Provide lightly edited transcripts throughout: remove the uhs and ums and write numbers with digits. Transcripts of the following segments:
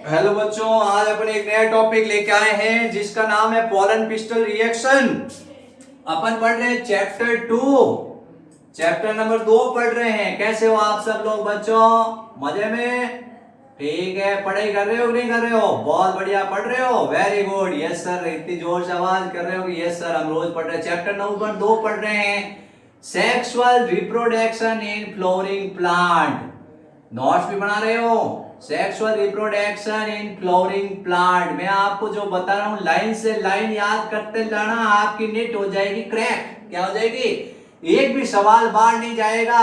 Hello बच्चों, आज अपन एक नया टॉपिक लेके आए हैं जिसका नाम है पोलन पिस्टल रिएक्शन। अपन पढ़ रहे हैं चैप्टर नंबर 2 पढ़ रहे हैं। कैसे हो आप सब लोग बच्चों? मजे में? ठीक है। पढ़ाई कर रहे हो कि नहीं कर रहे हो? बहुत बढ़िया पढ़ रहे हो, वेरी गुड। यस सर, इतनी जोर से आवाज कर रहे हो कि यस सर, हम रोज पढ़ रहे हैं। चैप्टर नंबर 2 पढ़ रहे हैं, sexual reproduction in flowering plant. Notes भी बना रहे हो? Sexual reproduction in flowering plant. मैं आपको जो बता रहा हूं लाइन से लाइन याद करते जाना, आपकी नेट हो जाएगी क्रैक। क्या हो जाएगी? एक भी सवाल बाहर नहीं जाएगा।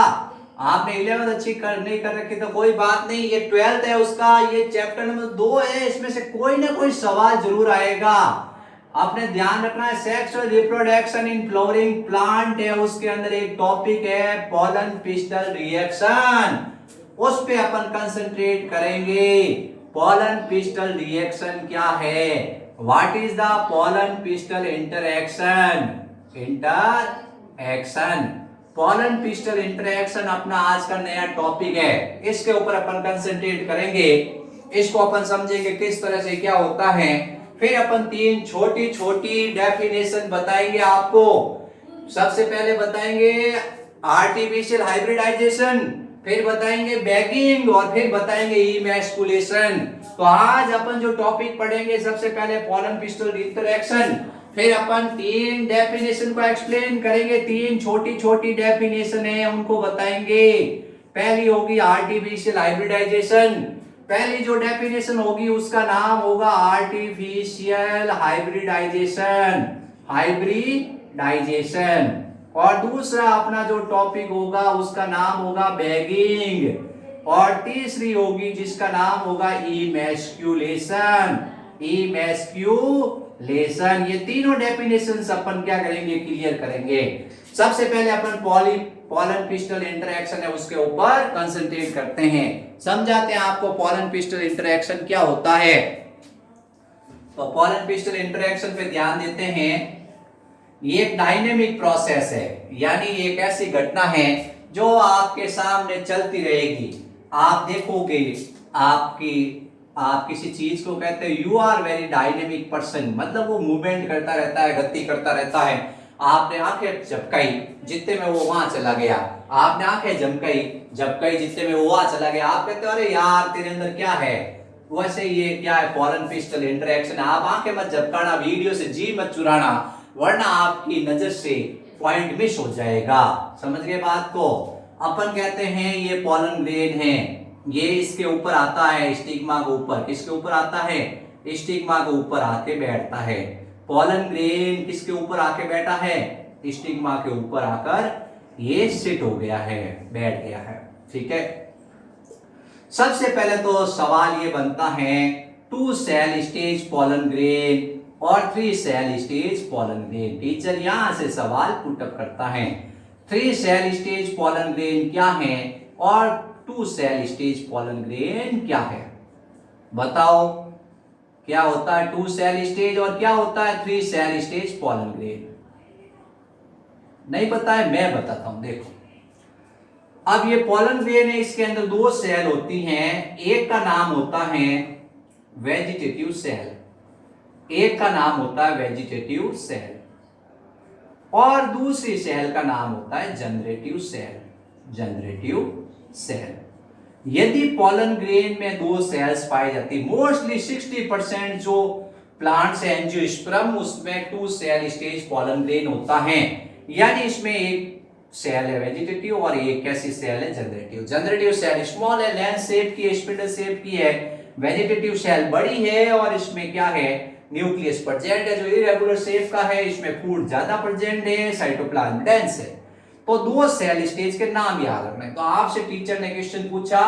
आपने 11th अच्छी नहीं कर रखी तो कोई बात नहीं, ये 12th है उसका, ये चैप्टर नंबर 2 है, इसमें से कोई ना कोई सवाल जरूर आएगा। आपने ध्यान रखना है, sexual reproduction in flowering plant है, उसके अंदर एक टॉपिक है पोलन पिस्टल रिएक्शन। उस पे अपन कंसंट्रेट करेंगे। पोलन पिस्टल रिएक्शन क्या है? What is the pollen pistol interaction? Pollen pistol interaction अपना आज का नया टॉपिक है, इसके ऊपर अपन कंसंट्रेट करेंगे। इसको अपन समझेंगे किस तरह से क्या होता है। फिर अपन 3 छोटी छोटी डेफिनेशन बताएंगे आपको। सबसे पहले बताएंगे आर्टिफिशियल हाइब्रिडाइजेशन, फिर बताएंगे बैगिंग और फिर बताएंगे इमैस्कुलेशन। तो आज अपन जो टॉपिक पढ़ेंगे, सबसे पहले पोलन पिस्टल इंटरएक्शन, फिर अपन 3 डेफिनेशन को एक्सप्लेन करेंगे। 3 छोटी छोटी डेफिनेशन है, उनको बताएंगे। पहली होगी आर्टिफिशियल हाइब्रिडाइजेशन। पहली जो डेफिनेशन होगी उसका नाम होगा आर्टिफिशियल हाइब्रिडाइजेशन। और दूसरा अपना जो टॉपिक होगा उसका नाम होगा बैगिंग। और तीसरी होगी जिसका नाम होगा इमैस्कुलेशन। ये तीनों डेफिनेशंस अपन क्या करेंगे? क्लियर करेंगे। सबसे पहले अपन पोलन पिस्टल इंटरएक्शन है उसके ऊपर कंसंट्रेट करते हैं, समझाते हैं आपको पोलन पिस्टल इंटरएक्शन क्या होता है। तो पोलन पिस्टल इंटरएक्शन पे ध्यान देते हैं। ये एक डायनेमिक प्रोसेस है, यानी एक ऐसी घटना है जो आपके सामने चलती रहेगी। आप देखोगे, आप किसी चीज को कहते हैं you are very dynamic person, मतलब वो मूवमेंट करता रहता है, गति करता रहता है। आपने आंखें झपकाई, जितने में वो वहां चला गया। आपने आंखें झपकाई जितने में वो वहां चला गया। आप कहते हो अरे यार तेरे अंदर क्या है? वैसे ये क्या है? Pollen pistol interaction. आप आंखें मत झपकाना, वीडियो से जी मत चुराना, वरना आपकी नजर से पॉइंट मिस हो जाएगा। समझ गए बात को? अपन कहते हैं ये पोलन ग्रेन है, ये इसके ऊपर आता है, स्टिग्मा के ऊपर। किसके ऊपर आता है? स्टिग्मा के ऊपर आके बैठता है। पोलन ग्रेन किसके ऊपर आके बैठा है? स्टिग्मा के ऊपर आकर ये सिट हो गया है, बैठ गया है। ठीक है। सबसे पहले तो सवाल ये बनता है, 2 सेल स्टेज पोलन ग्रेन और 3 cell stage pollen grain. Teacher यहां से सवाल पुटअप करता है, 3 सेल स्टेज पोलन ग्रेन क्या है और 2 सेल स्टेज पोलन ग्रेन क्या है? बताओ क्या होता है 2 सेल स्टेज और क्या होता है 3 सेल स्टेज पोलन ग्रेन? नहीं पता है? मैं बताता हूं। देखो, अब ये पोलन ग्रेन है, इसके अंदर 2 सेल होती हैं। एक का नाम होता है वेजिटेटिव सेल, एक का नाम होता है वेजिटेटिव सेल, और दूसरी सेल का नाम होता है जनरेटिव सेल। यदि पोलन ग्रेन में 2 सेल्स पाई जाती, मोस्टली 60% जो प्लांट्स है एंजियोस्पर्म, उसमें 2 सेल स्टेज पोलन ग्रेन होता है। यानी इसमें एक सेल है वेजिटेटिव और एक कैसी सेल है? जनरेटिव सेल स्मॉल है, लेंस शेप की है, स्पिंडल शेप की है। वेजिटेटिव सेल बड़ी है और इसमें क्या है? न्यूक्लियस प्रेजेंट है जो इरेगुलर शेप का है, इसमें फूड ज्यादा प्रेजेंट है, साइटोप्लाज्म डेंस है। तो 2 सेल स्टेज के नाम याद रखना है। तो आपसे टीचर ने क्वेश्चन पूछा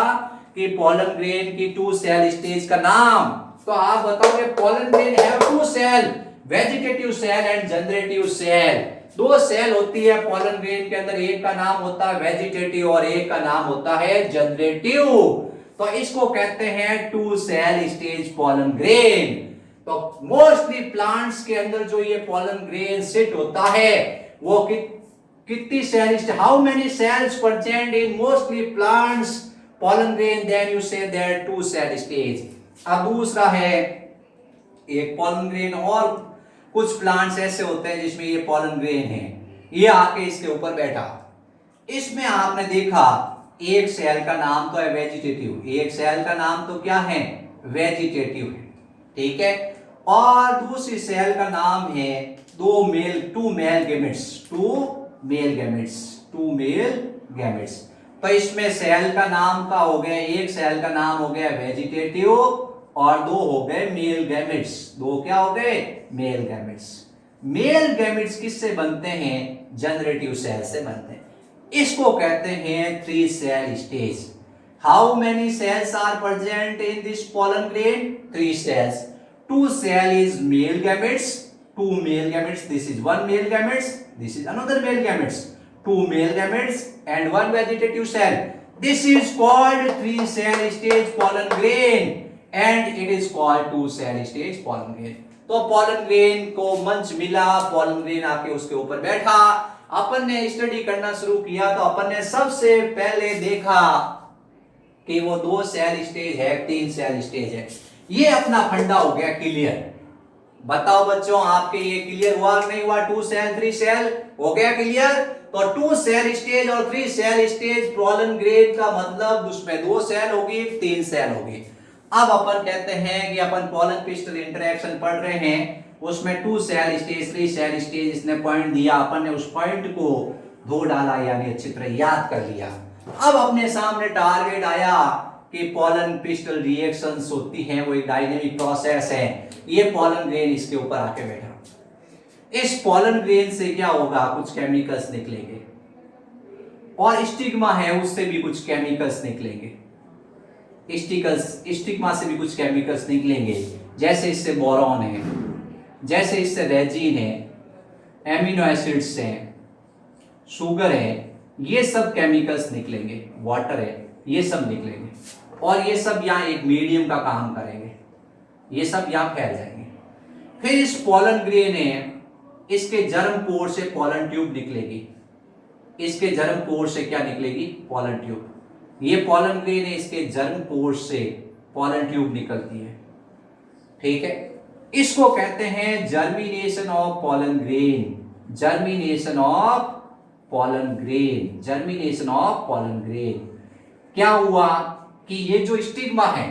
कि पोलन ग्रेन की 2 सेल स्टेज का नाम, तो आप बताओगे pollen grain have 2 cell, vegetative cell and generative cell. 2 cell होती है पोलन ग्रेन के अंदर, एक का नाम होता है वेजिटेटिव और एक का नाम होता है जनरेटिव। तो इसको कहते हैं 2 सेल स्टेज पोलन ग्रेन। तो मोस्टली प्लांट्स के अंदर जो ये पोलन ग्रेन सिट होता है वो कितनी cell, how many cells present in mostly plants pollen grain, then you say there 2 cell stage. अब दूसरा है एक पॉलन ग्रेन, और कुछ प्लांट्स ऐसे होते हैं जिसमें ये पॉलन ग्रेन है, ये आके इसके ऊपर बैठा। इसमें आपने देखा एक सेल का नाम तो है वेजिटेटिव, एक सेल का नाम तो क्या है, वेजिटेटिव है, ठीक है। और दूसरी सेल का नाम है टू मेल गैमेट्स। तो इसमें सेल का नाम का हो गया, एक सेल का नाम हो गया वेजिटेटिव और दो हो गए मेल गैमेट्स। दो क्या हो गए, मेल गैमेट्स। मेल गैमेट्स किससे बनते हैं, जनरेटिव सेल से बनते हैं। इसको कहते हैं 3 cell stage. How many cells are present in this pollen grain? 3 cells. 2 cell is male gametes, 2 male gametes. This is one male gametes, this is another male gametes. 2 male gametes and 1 vegetative cell. This is called 3 cell stage pollen grain and it is called 2 cell stage pollen grain. तो pollen grain को मंच मिला, pollen grain आके उसके ऊपर बैठा, अपन ने study करना शुरू किया। तो अपन ने सबसे पहले देखा कि वो 2 सेल स्टेज है, 3 सेल स्टेज है। ये अपना फंडा हो गया क्लियर। बताओ बच्चों, आपके ये क्लियर हुआ नहीं हुआ? 2 सेल 3 सेल हो गया क्लियर। तो 2 सेल स्टेज और 3 सेल स्टेज pollen grain का मतलब उसमें 2 सेल होगी, 3 सेल होगी। अब अपन कहते हैं कि अपन pollen pistil इंटरेक्शन पढ़ रहे हैं, उसमें 2 सेल स्टेज 3 सेल स्टेज इसने पॉइंट दिया, अपन ने उस पॉइंट को धो डाला, यानी अच्छी तरह याद कर लिया। अब अपने सामने टारगेट आया कि pollen pistil रिएक्शंस होती हैं, वो एक डायनेमिक प्रोसेस है। ये pollen grain इसके ऊपर आके बैठा। इस pollen grain से क्या होगा, कुछ केमिकल्स निकलेंगे, और स्टिग्मा है उससे भी कुछ केमिकल्स निकलेंगे। स्टिग्मा से भी कुछ केमिकल्स निकलेंगे, जैसे इससे बोरॉन है, जैसे इससे रेजिन है, एमिनो एसिड्स हैं, शुगर है, ये सब केमिकल्स निकलेंगे, वाटर है, ये सब निकलेंगे, और ये सब यहाँ एक मीडियम का काम करेंगे, ये सब यहाँ फैल जाएंगे। फिर इस pollen grain है, इसके जर्म पोर से pollen ट्यूब निकलेगी। इसके जर्म पोर से क्या निकलेगी, pollen ट्यूब। ये pollen grain है, इसके जर्म पोर से pollen ट्यूब निकलती है, ठीक है। इसको कहते हैं germination of pollen grain, germination of pollen grain, germination of pollen grain। क्या हुआ कि ये जो स्टिग्मा है,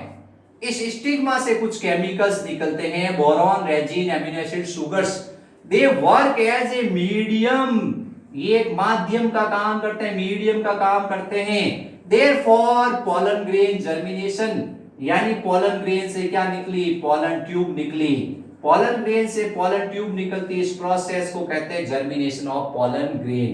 इस स्टिग्मा से कुछ केमिकल्स निकलते हैं, boron, resin, amino acid, sugars. They work as a medium, ये एक माध्यम का काम करते हैं, मीडियम का काम करते हैं। देयरफॉर pollen grain जर्मिनेशन, यानी pollen grain से क्या निकली, pollen ट्यूब निकली। pollen grain से pollen ट्यूब निकलती, इस प्रोसेस को कहते हैं जर्मिनेशन ऑफ pollen grain।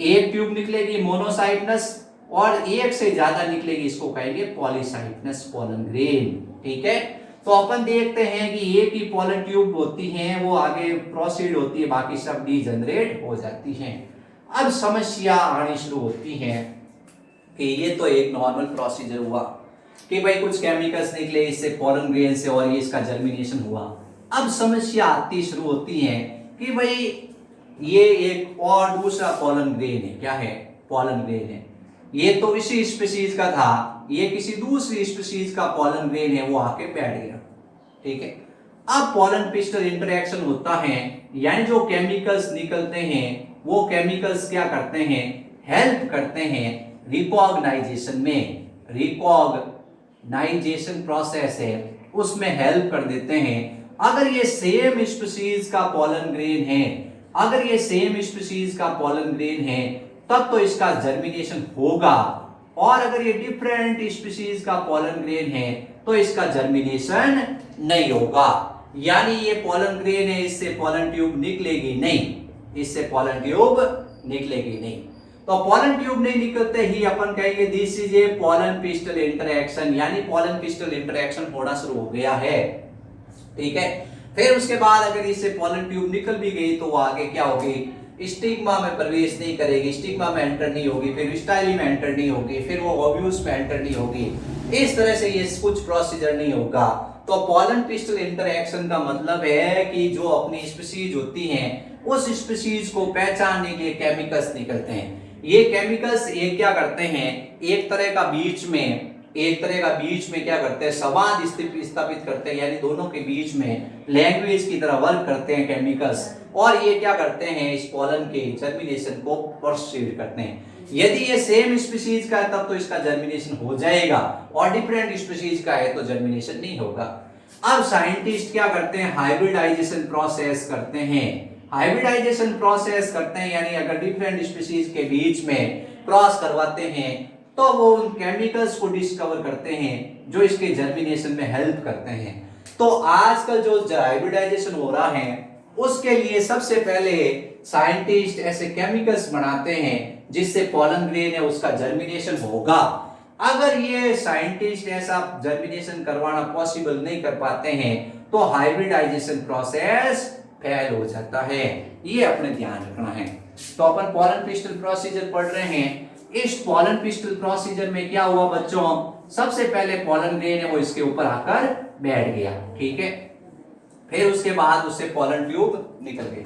एक ट्यूब निकलेगी मोनोसाइटनस, और एक से ज्यादा निकलेगी, इसको कहेंगे पॉलीसाइटनस pollen grain, ठीक है। तो अपन देखते हैं कि एक ही pollen ट्यूब होती हैं, वो आगे प्रोसीड होती है, बाकी सब डीजनरेट हो जाती हैं। अब समस्या आनी शुरू होती है कि ये तो एक नॉर्मल प्रोसीजर हुआ कि भाई कुछ केमिकल्स निकले इससे pollen grain से, और ये इसका जर्मिनेशन हुआ। अब समस्या आती शुरू होती है कि भाई ये एक और दूसरा pollen grain है, क्या है, pollen grain है। ये तो इसी स्पीशीज का था, ये किसी दूसरी स्पीशीज का pollen grain है, वो आके बैठ गया, ठीक है। अब pollen pistil इंटरेक्शन होता है, यानी जो केमिकल्स निकलते हैं वो केमिकल्स क्या करते हैं, हेल्प करते हैं रिकॉग्नाइजेशन में। रिकॉग्नाइजेशन प्रोसेस है, उसमें हेल्प कर देते हैं। अगर ये सेम स्पीशीज का pollen grain है, अगर ये सेम स्पीशीज का pollen grain है, तब तो इसका जर्मिनेशन होगा, और अगर ये डिफरेंट स्पीशीज का pollen grain है तो इसका जर्मिनेशन नहीं होगा। यानी ये pollen grain है, इससे pollen ट्यूब निकलेगी नहीं, इससे pollen ट्यूब निकलेगी नहीं। तो pollen ट्यूब नहीं निकलते ही अपन कहेंगे this is a pollen pistil interaction, यानी pollen pistil इंटरेक्शन होना शुरू हो गया है, ठीक है। फिर उसके बाद अगर इससे pollen ट्यूब निकल भी गई तो वो आगे क्या होगी, स्टिग्मा में प्रवेश नहीं करेगी, स्टिग्मा में एंटर नहीं होगी, फिर स्टाइली में एंटर नहीं होगी, फिर वो ओव्यूल्स में एंटर नहीं होगी। इस तरह से ये कुछ प्रोसीजर नहीं होगा। तो pollen pistil इंटरेक्शन का मतलब है कि जो अपनी स्पीशीज होती हैं, उस स्पीशीज को पहचानने के लिए केमिकल्स निकलते हैं। ये केमिकल्स एक क्या करते हैं, एक तरह का बीच में एक तरह का बीच में क्या करते हैं, संवाद स्थापित करते हैं, यानी दोनों के बीच में लैंग्वेज की तरह वर्क करते हैं केमिकल्स, और ये क्या करते हैं, इस पॉलन के जर्मिनेशन को प्रोसीड करते हैं। यदि ये सेम स्पीशीज का है तब तो इसका जर्मिनेशन हो जाएगा, और डिफरेंट स्पीशीज का है तो जर्मिनेशन नहीं होगा। अब साइंटिस्ट क्या करते हैं, हाइब्रिडाइजेशन प्रोसेस करते हैं। हाइब्रिडाइजेशन प्रोसेस करते हैं यानी अगर डिफरेंट स्पीशीज के बीच में क्रॉस करवाते हैं तो वो उन केमिकल्स को डिस्कवर करते हैं जो इसके जर्मिनेशन में हेल्प करते हैं। तो आजकल जो हाइब्रिडाइजेशन हो रहा है उसके लिए सबसे पहले साइंटिस्ट ऐसे केमिकल्स बनाते हैं जिससे पॉलन ग्रेन है उसका जर्मिनेशन होगा। अगर ये साइंटिस्ट ऐसा जर्मिनेशन करवाना पॉसिबल नहीं कर पाते हैं तो हाइब्रिडाइजेशन प्रोसेस फेल हो जाता है, ये अपने ध्यान रखना है। तो अपन पॉलन पिस्टल प्रोसीजर पढ़ रहे हैं। इस पॉलन पिस्टल प्रोसीजर में क्या हुआ बच्चों, सबसे पहले पॉलन ग्रेन है वो इसके ऊपर आकर बैठ गया, ठीक है। फिर उसके बाद उससे पॉलन ट्यूब निकल गई।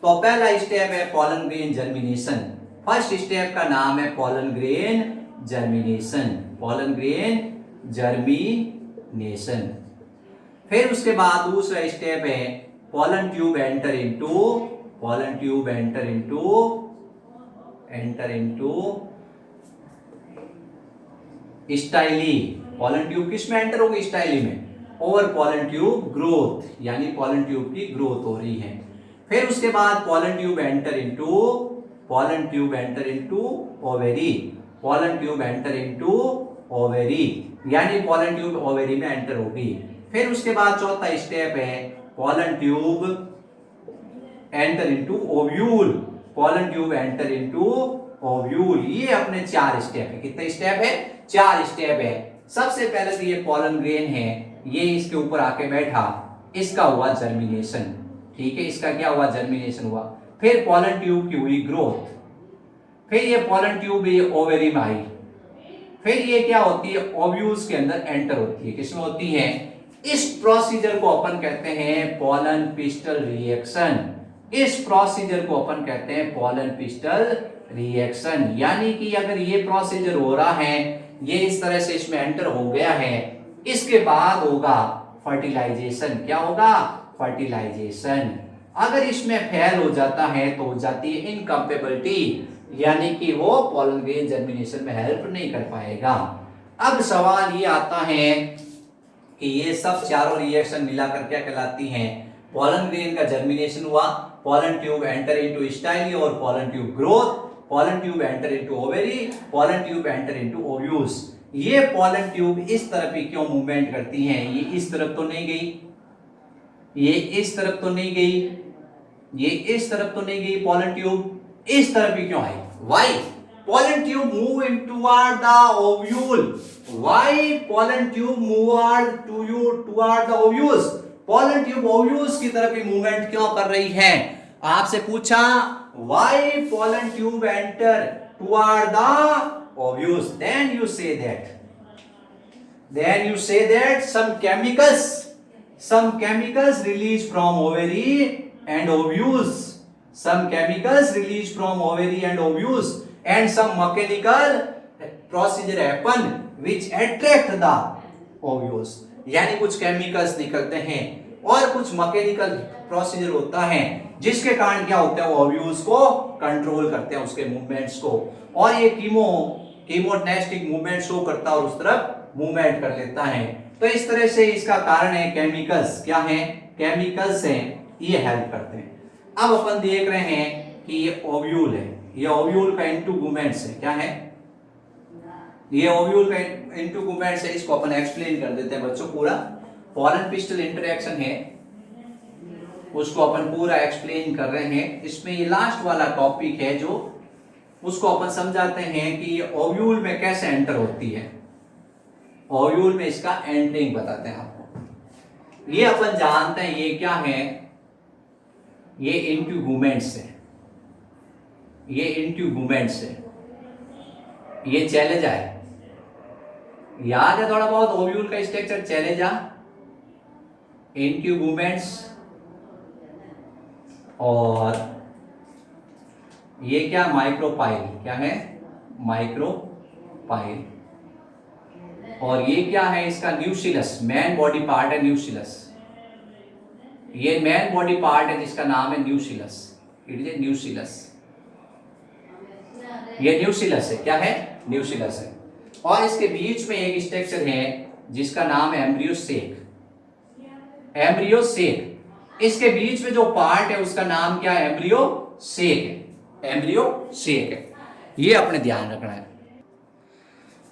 तो पहला स्टेप है pollen grain germination. First step का नाम है pollen grain germination, pollen grain germination. फिर उसके बाद दूसरा स्टेप है pollen tube enter into, pollen tube enter into styli. Pollen tube किस में एंटर होगी, स्टाइली में, और पॉलन ट्यूब ग्रोथ, यानी पॉलन ट्यूब की ग्रोथ हो रही है। फिर उसके बाद pollen tube enter into ovary, pollen tube enter into ovary, यानी पॉलन ट्यूब ओवेरी में एंटर होगी। फिर उसके बाद चौथा स्टेप है pollen tube enter into ovule, pollen tube enter into ovule. ये अपने 4 स्टेप है। कितने स्टेप है, 4 स्टेप है। सबसे पहले तो ये पॉलन ग्रेन है, ये इसके ऊपर आके बैठा, इसका हुआ जर्मिनेशन, ठीक है, इसका क्या हुआ, जर्मिनेशन हुआ। फिर पॉलन ट्यूब की हुई ग्रोथ, फिर ये पॉलन ट्यूब ये ओवेरी में आई, फिर ये क्या होती है, ओव्यूल्स के अंदर एंटर होती है। किसमें होती है, इस प्रोसीजर को अपन कहते हैं पॉलन पिस्टल रिएक्शन। इस प्रोसीजर को अपन कहते हैं पॉलन पिस्टल रिएक्शन। यानी कि अगर ये प्रोसीजर हो रहा है, ये इस तरह से इसमें एंटर हो गया है, इसके बाद होगा फर्टिलाइजेशन। क्या होगा, फर्टिलाइजेशन। अगर इसमें फेल हो जाता है तो हो जाती है इनकम्पेबिलिटी, यानी कि वो पॉलन ग्रेन जर्मिनेशन में हेल्प नहीं कर पाएगा। अब सवाल ये आता है कि ये सब चारों रिएक्शन मिलाकर क्या कहलाती हैं, पॉलन ग्रेन का जर्मिनेशन हुआ, pollen tube enter into style और pollen tube growth, pollen tube enter into ovary, pollen tube enter into ovules. ये पॉलन ट्यूब इस तरफ ही क्यों मूवमेंट करती हैं, ये इस तरफ तो नहीं गई, ये इस तरफ तो नहीं गई, ये इस तरफ तो नहीं गई, पॉलन ट्यूब इस तरफ ही क्यों आई, why pollen tube move in toward the ovule, why pollen tube toward the ovules, pollen tube ovules की तरफ ही मूवमेंट क्यों कर रही है। आपसे पूछा why pollen tube enter toward the ovules, then you say that some chemicals released from ovary and ovules, some chemicals released from ovary and ovules, and some mechanical procedure happen which attract the ovules, यानी कुछ chemicals निकलते हैं और कुछ mechanical procedure होता है जिसके कारण क्या होता है, वो ओव्यूल्स को कंट्रोल करते हैं, उसके मूवमेंट्स को, और ये कीमोनेस्टिक मूवमेंट शो करता है और उस तरफ मूवमेंट कर लेता है। तो इस तरह से इसका कारण है केमिकल्स। क्या है, केमिकल्स हैं, ये हेल्प करते हैं। अब अपन देख रहे हैं कि ये ओव्यूल है, ये ओव्यूल का इंटुगुमेंट्स है। क्या है, ये ओव्यूल का इंटुगुमेंट्स है। इसको अपन एक्सप्लेन कर देते हैं बच्चों। पूरा पॉलन पिस्टल इंटरेक्शन है, उसको अपन पूरा एक्सप्लेन कर रहे हैं। इसमें ये लास्ट वाला टॉपिक है जो उसको अपन समझाते हैं कि ये ओव्यूल में कैसे एंटर होती है, ओव्यूल में इसका एंटरिंग बताते हैं आपको। ये अपन जानते हैं ये क्या है, ये इंटुगुमेंट्स है, ये इंटुगुमेंट्स है, ये चैलेंज है। याद है थोड़ा बहुत ओव्यूल का स्ट्रक्चर, चैलेंज, इंटुगुमेंट्स, और ये क्या, माइक्रोपाइल। क्या है, माइक्रोपाइल। और ये क्या है इसका न्यूक्लियस, मेन बॉडी पार्ट है न्यूक्लियस। ये मेन बॉडी पार्ट है जिसका नाम है न्यूक्लियस, इट इज न्यूक्लियस। ये न्यूक्लियस है, क्या है? न्यूक्लियस है। और इसके बीच में एक स्ट्रक्चर है जिसका नाम है एम्ब्रियो सेक। एम्ब्रियो सेक, इसके बीच में जो पार्ट है उसका नाम क्या है? एम्ब्रियो सेक है, एम्ब्रियो सेक है। ये अपने ध्यान रखना है।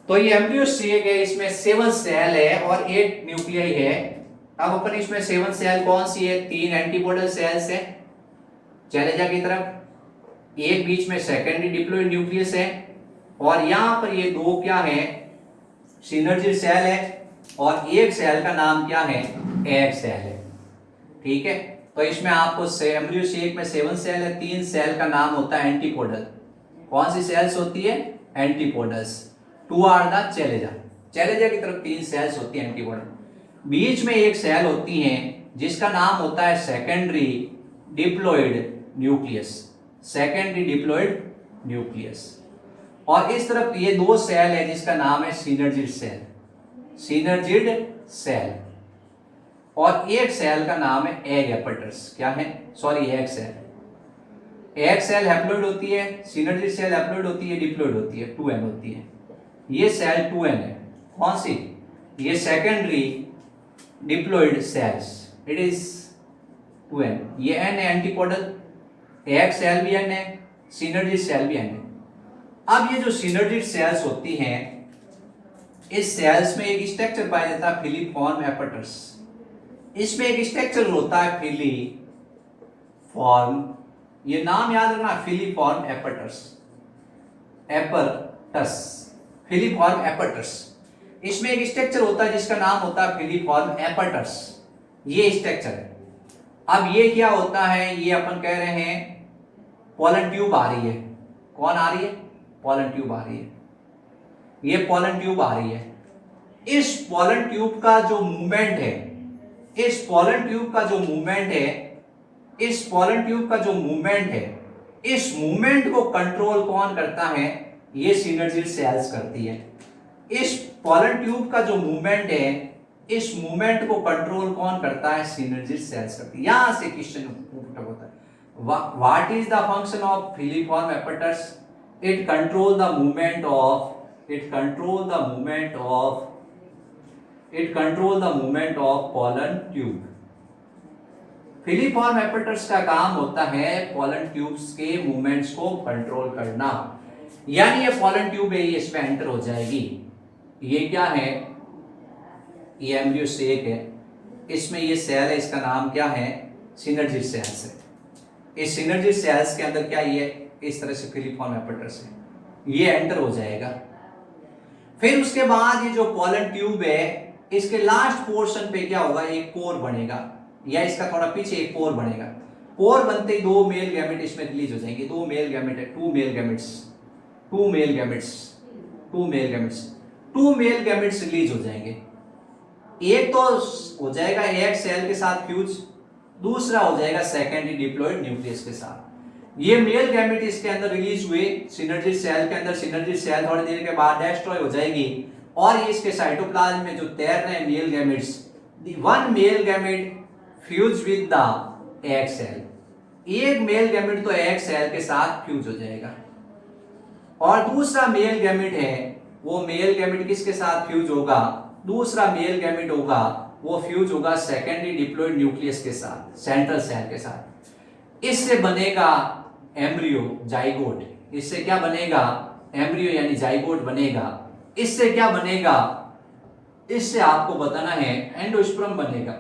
तो ये एम्ब्रियो सेक है, इसमें 7 सेल है और 8 न्यूक्लियाई है। अब अपन इसमें 7 सेल कौन सी है? 3 एंटीपोडल सेल्स है चैलेंजा की तरफ, एक बीच में सेकेंडरी डिप्लॉइड न्यूक्लियस है, और यहां पर ये 2 क्या है? सिनर्जी सेल है, और एक सेल का नाम क्या है? एग सेल है। ठीक है, तो इसमें आपको एम्ब्रियो सेक में 7 सेल है, 3 सेल का नाम होता है एंटीपोडल। कौन सी सेल्स होती है? एंटीपोडल्स। 2 आर द चैलेंजा, चैलेंजा की तरफ 3 सेल्स होती है एंटीपोडल। बीच में एक सेल होती है जिसका नाम होता है secondary diploid nucleus, secondary diploid nucleus. और इस तरफ ये 2 सेल है जिसका नाम है सिनर्जिड सेल, सिनर्जिड सेल। और एक सेल का नाम है एग एपेटस, क्या है? Sorry, egg cell. Egg cell haploid होती है, सिनर्जिड सेल हैप्लॉइड होती है, डिप्लॉइड होती है, 2n होती है। ये सेल 2n है, कौन सी? ये secondary diploid sales, it is 2n। ये n है एंटीपोडल, एग सेल भी n है, सिनर्जिड सेल भी n है। अब ये जो सिनर्जिड सेल्स होती हैं, इस सेल्स में एक स्ट्रक्चर पाया जाता है फिलीफॉर्म एपेटस। इसमें एक स्ट्रक्चर होता है फिलीफॉर्म, ये नाम याद रखना, फिलीफॉर्म एपेटस, एपेटस, फिलीफॉर्म एपेटस। इसमें एक स्ट्रक्चर होता है जिसका नाम होता है फिलीफॉर्म एपेटस, ये स्ट्रक्चर है। अब ये क्या होता है? ये अपन कह रहे हैं पोलन ट्यूब आ रही है। कौन आ रही है? पोलन ट्यूब आ रही है, ये पोलन ट्यूब आ रही है। इस पोलन ट्यूब का जो मूवमेंट है, इस पोलन ट्यूब का जो मूवमेंट है, इस पोलन ट्यूब का जो मूवमेंट है, इस मूवमेंट को कंट्रोल कौन करता है? ये सिनर्जिड सेल्स करती है। इस पोलन ट्यूब का जो मूवमेंट है, इस मूवमेंट को कंट्रोल कौन करता है? सिनर्जिड सेल्स करती है। यहां से क्वेश्चन होता है, what is the function of filiform apparatus? It control the movement of pollen tube. Filiform apparatus का काम होता है पोलन ट्यूब्स के मूवमेंट्स को कंट्रोल करना। यानी ये पोलन ट्यूब है, ये इसमें एंटर हो जाएगी। ये क्या है? ये एम्ब्रियो सेक है, इसमें ये सेल है, इसका नाम क्या है? सिनर्जिड सेल्स है। इस सिनर्जिड सेल्स के अंदर क्या ये इस तरह से फिलीफॉर्म एपेटस है, ये एंटर हो जाएगा। फिर उसके बाद ये जो पोलन ट्यूब है, इसके लास्ट पोर्शन पे क्या होगा? एक कोर बनेगा, या इसका थोड़ा पीछे एक कोर बनेगा। कोर बनते ही 2 मेल गैमेट इसमें रिलीज हो जाएंगे। 2 मेल गैमेट है, 2 male gametes, 2 male gametes, 2 male gametes, 2 male gametes release हो जाएंगे। एक तो हो जाएगा एग सेल के साथ फ्यूज, दूसरा हो जाएगा सेकेंडरी डिप्लॉइड न्यूक्लियस के साथ। ये मेल गैमेट इसके अंदर रिलीज हुए सिनर्जिड सेल के अंदर, सिनर्जिड सेल थोड़ी देर के बाद डिस्ट्रॉय हो जाएगी, और ये इसके साइटोप्लाज्म में जो तैर रहे हैं male gametes, one male gamete fuse with the egg cell, एक मेल गैमेट तो एग सेल के साथ फ्यूज हो जाएगा, और दूसरा मेल गैमेट है, वो मेल गैमेट किसके साथ फ्यूज होगा? दूसरा मेल गैमेट होगा वो फ्यूज होगा सेकेंडरी डिप्लॉइड न्यूक्लियस के साथ, सेंट्रल सेल के साथ। इससे बनेगा एम्ब्रियो जाइगोट। इससे क्या बनेगा? एम्ब्रियो यानी जाइगोट बनेगा। इससे क्या बनेगा? इससे आपको बताना है एंडोस्पर्म बनेगा,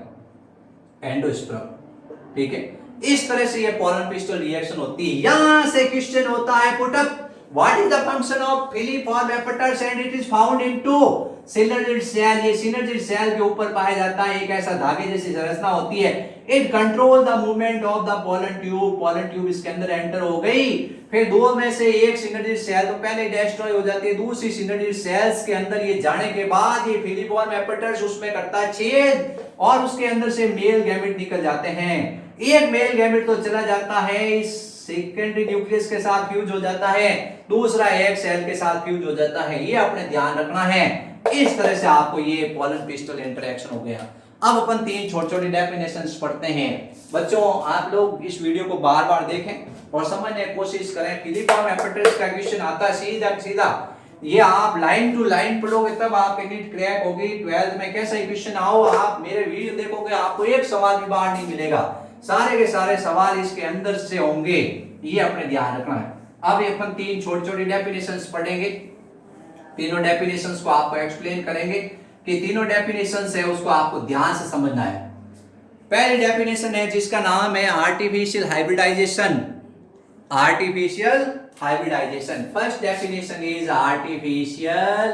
एंडोस्पर्म। ठीक है, इस तरह से ये पोलन पिस्टल रिएक्शन होती है। यहां से क्वेश्चन होता है put up, what is the function of filiform apparatus and it is found into synergid cell. ये सिनर्जिड सेल के ऊपर पाया जाता है, एक ऐसा धागे जैसी संरचना होती है। It control the movement of the pollen tube. Pollen tube इसके अंदर एंटर हो गई, फिर 2 में से एक सिनर्जिड सेल तो पहले डिस्ट्रॉय हो जाती है, दूसरी सिनर्जिड सेल्स के अंदर ये जाने के बाद ये फिलीफॉर्म एपेटस उसमें करता है छेद, और उसके अंदर से मेल गैमेट निकल जाते हैं। एक मेल गैमेट तो चला जाता है, इस सेकेंडरी न्यूक्लियस के साथ फ्यूज हो जाता है, दूसरा एग सेल के साथ फ्यूज हो जाता है। ये अपने ध्यान रखना है। इस तरह से आपको ये पॉलन पिस्टल इंटरेक्शन हो गया। अब अपन 3 छोटे छोटे डेफिनेशंस पढ़ते हैं। बच्चों आप लोग इस वीडियो को बार बार देखें और समझने की कोशिश करें। फिलिफॉर्म एपेंडिक्स का क्वेश्चन आता है सीधा सीधा, ये आप लाइन टू लाइन पढ़ोगे तब आपकी नीट क्रैक होगी। 12th में कैसा क्वेश्चन आओ, आप मेरे वीडियो देखोगे आपको एक सवाल भी बाहर नहीं मिलेगा, सारे के सारे सवाल इसके अंदर से होंगे, ये अपने ध्यान रखना है। अब ये अपन 3 छोटी छोटी डेफिनेशंस पढ़ेंगे, तीनों डेफिनेशंस को आपको एक्सप्लेन करेंगे कि तीनों डेफिनेशंस है उसको आपको ध्यान से समझना है। पहली डेफिनेशन है जिसका नाम है artificial hybridisation. Artificial hybridisation, first definition is artificial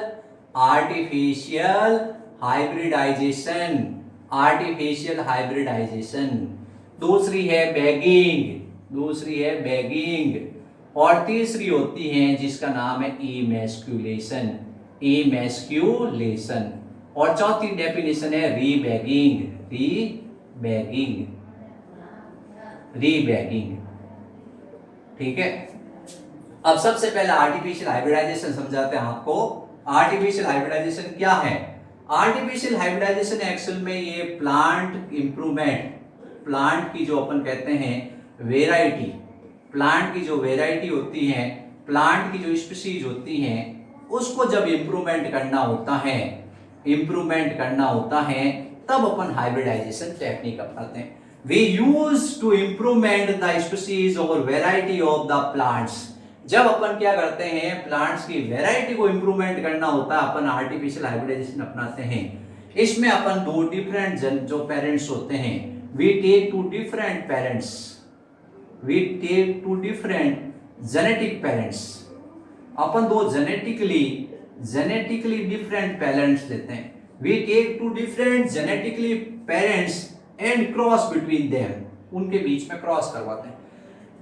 hybridisation, artificial hybridisation. दूसरी है बैगिंग, और तीसरी होती है जिसका नाम है इमैस्कुलेशन, और चौथी डेफिनेशन है रीबैगिंग। ठीक है, अब सबसे पहले आर्टिफिशियल हाइब्रिडाइजेशन समझाते हैं आपको। आर्टिफिशियल हाइब्रिडाइजेशन क्या है? आर्टिफिशियल हाइब्रिडाइजेशन एक्चुअल में ये प्लांट इंप्रूवमेंट, प्लांट की जो अपन कहते हैं वेराइटी, प्लांट की जो वेराइटी होती है, प्लांट की जो स्पीशीज होती हैं, उसको जब इंप्रूवमेंट करना होता है तब अपन हाइब्रिडाइजेशन टेक्निक अपनाते हैं। We use to improvement the species or variety of the plants। जब अपन क्या करते हैं, प्लांट्स की वेराइटी को इंप्रूवमेंट करना होता है, अपन आर्टिफिशियल हाइब्रिडाइजेशन अपनाते हैं। इसमें अपन 2 डिफरेंट जो पेरेंट्स होते हैं, we take 2 different genetic parents, upon 2 genetically different parents लेते हैं। We take 2 different genetically parents and cross between them, उनके बीच में क्रॉस करवाते हैं।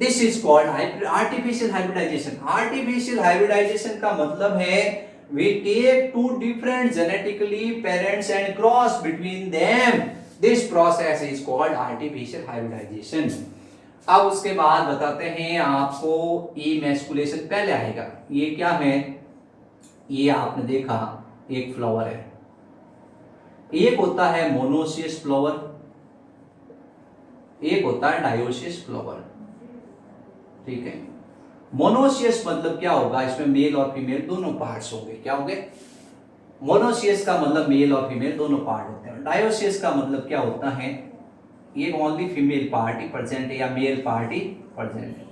This is called artificial hybridization। artificial hybridization का मतलब है we take 2 different genetically parents and cross between them। This process is called artificial hybridization। अब उसके बाद बताते हैं आपको इमैस्कुलेशन। पहले आएगा, ये क्या है? ये आपने देखा एक फ्लावर है, एक होता है मोनोसियस फ्लावर, एक होता है डायोसियस फ्लावर। ठीक है, मोनोसियस मतलब क्या होगा, इसमें मेल और फीमेल दोनों पार्ट्स होंगे। क्या होंगे? मोनोसियस का मतलब मेल और फीमेल दोनों पार्ट होते हैं। डायोसियस का मतलब क्या होता है, ये ओनली फीमेल पार्ट ही प्रेजेंट है या मेल पार्ट ही प्रेजेंट है।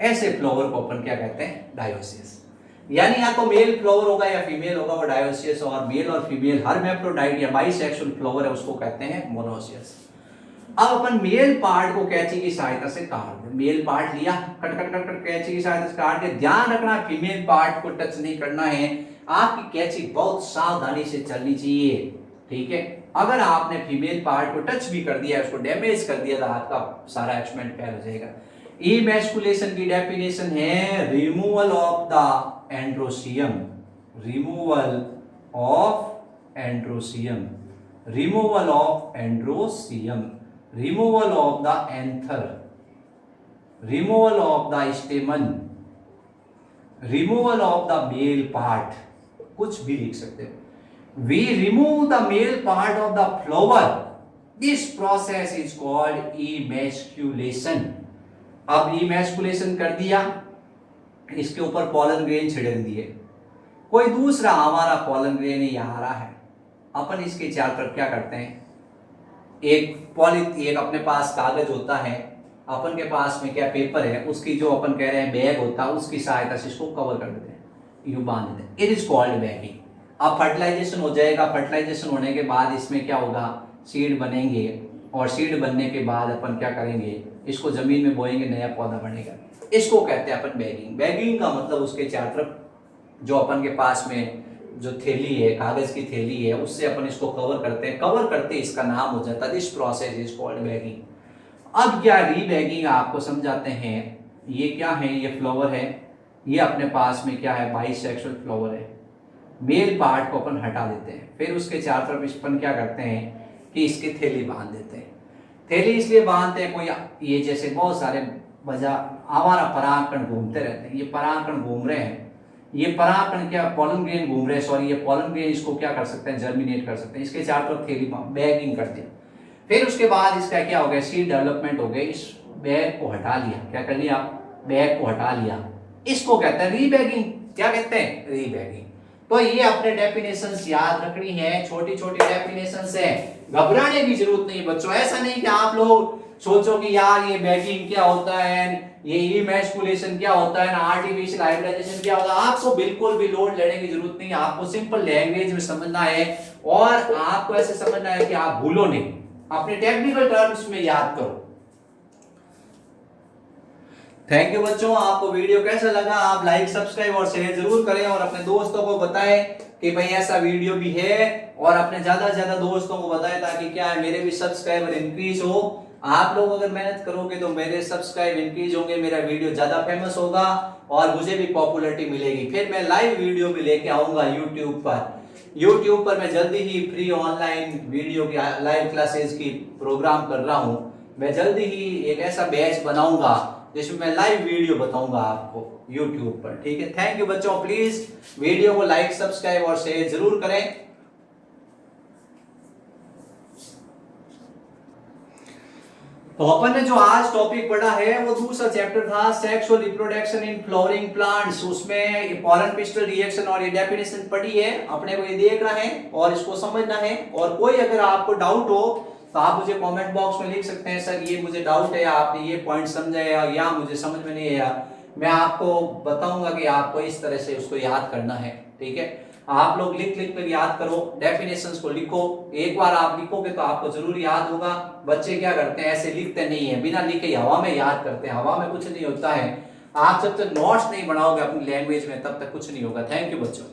ऐसे फ्लावर को अपन क्या कहते हैं? डायोसियस। यानी या तो मेल फ्लावर होगा या फीमेल होगा, वो डायोसियस, और मेल और फीमेल हर्मैफ्रोडाइट या बाइसेक्सुअल फ्लावर है उसको कहते हैं मोनोसियस। अब अपन मेल पार्ट को कैंची की सहायता से काट दें। मेल पार्ट लिया, कट कट कट कट कैंची की सहायता से काट के, ध्यान रखना फीमेल पार्ट को टच नहीं करना है, आपकी कैंची बहुत सावधानी से चलनी चाहिए। ठीक है, अगर आपने फीमेल पार्ट को टच भी कर दिया, उसको डैमेज कर दिया, तो आपका सारा एक्सपेरिमेंट फेल हो जाएगा। इमैस्कुलेशन की डेफिनेशन है removal of the androecium, removal of androecium, removal of androecium, removal of the anther, removal of the स्टेमन, removal of the male part, कुछ भी लिख सकते हो। We remove the male part of the flower. This process is called emasculation। अब emasculation कर दिया, इसके ऊपर पॉलन ग्रेन छिड़क दिए, कोई दूसरा हमारा पॉलन ग्रेन यहाँ आ रहा है, अपन इसके चारों तरफ क्या करते हैं, एक अपने पास कागज होता है, अपन के पास में क्या पेपर है, उसकी जो अपन कह रहे हैं बैग होता है, उसकी सहायता से इसको कवर कर देते हैं, यूं बांध देते हैं। It is called bagging. अब फर्टिलाइजेशन हो जाएगा, फर्टिलाइजेशन होने के बाद इसमें क्या होगा, सीड बनेंगे, और सीड बनने के बाद अपन क्या करेंगे, इसको जमीन में बोएंगे, नया पौधा बनेगा, इसको कहते हैं अपन बैगिंग। बैगिंग का मतलब उसके चारों तरफ जो अपन के पास में जो थैली है, कागज की थैली है, उससे अपन इसको कवर करते हैं, कवर करते इसका नाम हो जाता है, this process is called bagging. अब क्या रीबैगिंग आपको समझाते हैं। ये क्या है, ये फ्लावर है, ये अपने पास में क्या है, बाइसेक्सुअल फ्लावर है, मेल पार्ट को अपन हटा देते हैं, फिर उसके चारों तरफ अपन क्या करते हैं कि इसकी थैली बांध देते हैं। थैली इसलिए बांधते हैं, कोई ये जैसे बहुत सारे आवारा परागकण घूमते रहते हैं, ये परागकण घूम रहे हैं, ये परागकण क्या पॉलन ग्रेन घूम रहे हैं, सॉरी ये पॉलन ग्रेन इसको क्या कर सकते हैं, जर्मिनेट कर सकते हैं। इसके चारों तरफ थैली बैगिंग कर दिया। फिर उसके बाद इसका क्या हो गया, सीड डेवलपमेंट हो गया। इस बैग को हटा लिया, क्या कर लिया, बैग को हटा लिया। इसको कहते हैं रीबैगिंग। क्या कहते हैं, रीबैगिंग। तो ये अपने डेफिनेशंस याद रखनी है, छोटी छोटी डेफिनेशंस है, घबराने की जरूरत नहीं बच्चों। ऐसा नहीं कि आप लोग सोचो कि यार ये बैगिंग क्या होता है, ये इमैस्कुलेशन क्या होता है, आर्टिफिशियल हाइब्रिडाइजेशन क्या होता है। आपको बिल्कुल भी लोड लेने की जरूरत नहीं है। आपको सिंपल लैंग्वेज में समझना है और आपको ऐसे समझना है कि आप भूलो नहीं, अपने टेक्निकल टर्म्स में याद करो। थैंक यू बच्चों, आपको वीडियो कैसा लगा आप लाइक सब्सक्राइब और शेयर जरूर करें और अपने दोस्तों को बताएं कि भाई ऐसा वीडियो भी है, और अपने ज्यादा से ज्यादा दोस्तों को बताएं ताकि क्या है मेरे भी सब्सक्राइबर इंक्रीज हो। आप लोग अगर मेहनत करोगे तो मेरे सब्सक्राइब इंक्रीज होंगे, मेरा वीडियो ज्यादा फेमस होगा और मुझे भी पॉपुलैरिटी मिलेगी। फिर मैं लाइव वीडियो भी लेके आऊंगा यूट्यूब पर मैं जल्दी ही फ्री ऑनलाइन वीडियो की लाइव क्लासेस की प्रोग्राम कर रहा हूं। मैं जल्दी ही एक ऐसा बैच बनाऊंगा जिसमें मैं लाइव वीडियो बताऊंगा आपको यूट्यूब पर। ठीक है, थैंक यू बच्चों, प्लीज वीडियो को लाइक सब्सक्राइब और शेयर जरूर करें। तो अपन ने जो आज टॉपिक पढ़ा है वो दूसरा चैप्टर था sexual reproduction in flowering plants. उसमें पॉलन पिस्टल रिएक्शन और ये डेफिनेशन पढ़ी है, अपने को ये देखना है और इसको समझना है। और कोई अगर आपको डाउट हो तो आप मुझे कमेंट बॉक्स में लिख सकते हैं, सर ये मुझे डाउट है, आपने ये पॉइंट समझा है या मुझे समझ में नहीं आया। मैं आपको बताऊंगा कि आपको इस तरह से उसको याद करना है। ठीक है, आप लोग लिख कर याद करो, डेफिनेशंस को लिखो। एक बार आप लिखोगे तो आपको जरूर याद होगा। बच्चे क्या करते हैं, ऐसे लिखते नहीं है, बिना लिखे हवा में याद करते हैं। हवा में कुछ नहीं होता है। आप जब तक नोट्स नहीं बनाओगे अपनी लैंग्वेज में तब तक कुछ नहीं होगा। थैंक यू बच्चों।